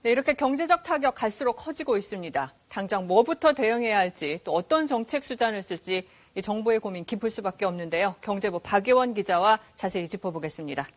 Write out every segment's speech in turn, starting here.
네, 이렇게 경제적 타격 갈수록 커지고 있습니다. 당장 뭐부터 대응해야 할지 또 어떤 정책 수단을 쓸지 이 정부의 고민 깊을 수밖에 없는데요. 경제부 박예원 기자와 자세히 짚어보겠습니다.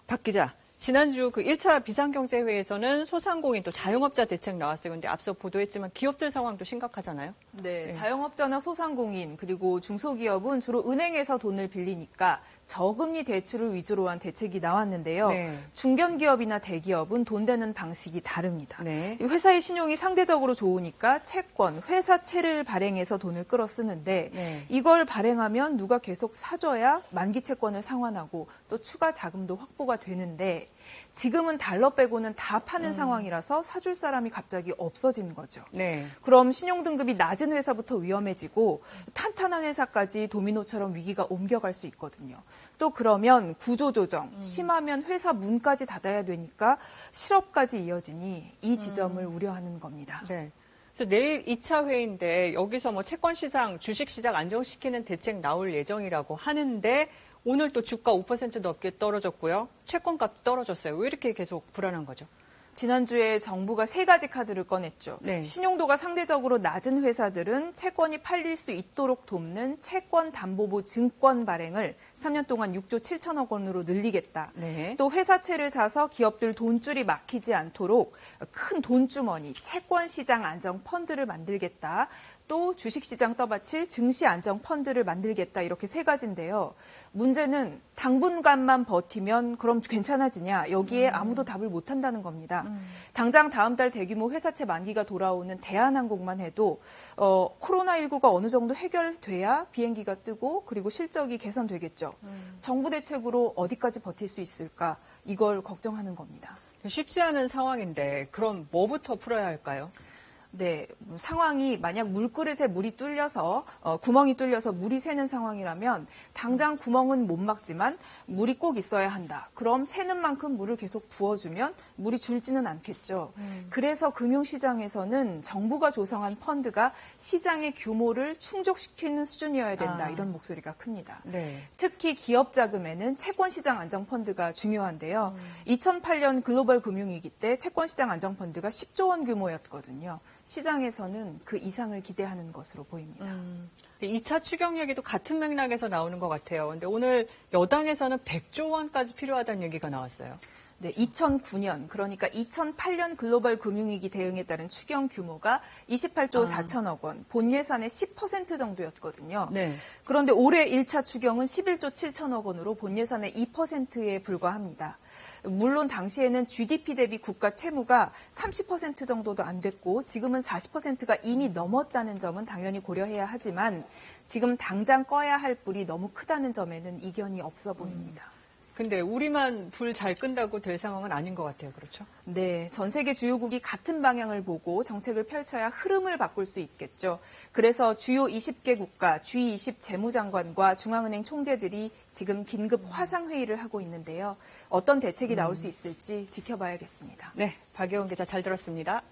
박 기자, 지난주 그 1차 비상경제회의에서는 소상공인 또 자영업자 대책 나왔어요. 근데 앞서 보도했지만 기업들 상황도 심각하잖아요. 네, 자영업자나 소상공인 그리고 중소기업은 주로 은행에서 돈을 빌리니까 저금리 대출을 위주로 한 대책이 나왔는데요. 네. 중견기업이나 대기업은 돈 되는 방식이 다릅니다. 네. 회사의 신용이 상대적으로 좋으니까 채권, 회사채를 발행해서 돈을 끌어 쓰는데 네. 이걸 발행하면 누가 계속 사줘야 만기 채권을 상환하고 또 추가 자금도 확보가 되는데 지금은 달러 빼고는 다 파는 상황이라서 사줄 사람이 갑자기 없어진 거죠. 네. 그럼 신용등급이 낮은 회사부터 위험해지고 탄탄한 회사까지 도미노처럼 위기가 옮겨갈 수 있거든요. 또 그러면 구조조정, 심하면 회사 문까지 닫아야 되니까 실업까지 이어지니 이 지점을 우려하는 겁니다. 네. 그래서 내일 2차 회의인데 여기서 뭐 채권시장, 주식시장 안정시키는 대책 나올 예정이라고 하는데 오늘 또 주가 5% 넘게 떨어졌고요. 채권값 떨어졌어요. 왜 이렇게 계속 불안한 거죠? 지난주에 정부가 3가지 카드를 꺼냈죠. 네. 신용도가 상대적으로 낮은 회사들은 채권이 팔릴 수 있도록 돕는 채권담보부 증권 발행을 3년 동안 6조 7천억 원으로 늘리겠다. 네. 또 회사채를 사서 기업들 돈줄이 막히지 않도록 큰 돈주머니, 채권시장 안정 펀드를 만들겠다. 또 주식시장 떠받칠 증시안정펀드를 만들겠다. 이렇게 3가지인데요. 문제는 당분간만 버티면 그럼 괜찮아지냐. 여기에 아무도 답을 못한다는 겁니다. 당장 다음 달 대규모 회사채 만기가 돌아오는 대한항공만 해도 코로나19가 어느 정도 해결돼야 비행기가 뜨고 그리고 실적이 개선되겠죠. 정부 대책으로 어디까지 버틸 수 있을까. 이걸 걱정하는 겁니다. 쉽지 않은 상황인데 그럼 뭐부터 풀어야 할까요? 네, 상황이 만약 물그릇에 물이 뚫려서 구멍이 뚫려서 물이 새는 상황이라면 당장 구멍은 못 막지만 물이 꼭 있어야 한다. 그럼 새는 만큼 물을 계속 부어주면 물이 줄지는 않겠죠. 그래서 금융시장에서는 정부가 조성한 펀드가 시장의 규모를 충족시키는 수준이어야 된다. 이런 목소리가 큽니다. 네. 특히 기업 자금에는 채권시장 안정펀드가 중요한데요. 2008년 글로벌 금융위기 때 채권시장 안정펀드가 10조 원 규모였거든요. 시장에서는 그 이상을 기대하는 것으로 보입니다. 2차 추경 얘기도 같은 맥락에서 나오는 것 같아요. 근데 오늘 여당에서는 100조 원까지 필요하다는 얘기가 나왔어요. 네, 2009년, 그러니까 2008년 글로벌 금융위기 대응에 따른 추경 규모가 28조 4천억 원, 본 예산의 10% 정도였거든요. 네. 그런데 올해 1차 추경은 11조 7천억 원으로 본 예산의 2%에 불과합니다. 물론 당시에는 GDP 대비 국가 채무가 30% 정도도 안 됐고 지금은 40%가 이미 넘었다는 점은 당연히 고려해야 하지만 지금 당장 꺼야 할 불이 너무 크다는 점에는 이견이 없어 보입니다. 근데 우리만 불 잘 끈다고 될 상황은 아닌 것 같아요. 그렇죠? 네, 전 세계 주요국이 같은 방향을 보고 정책을 펼쳐야 흐름을 바꿀 수 있겠죠. 그래서 주요 20개 국가, G20 재무장관과 중앙은행 총재들이 지금 긴급 화상회의를 하고 있는데요. 어떤 대책이 나올 수 있을지 지켜봐야겠습니다. 네, 박예원 기자 잘 들었습니다.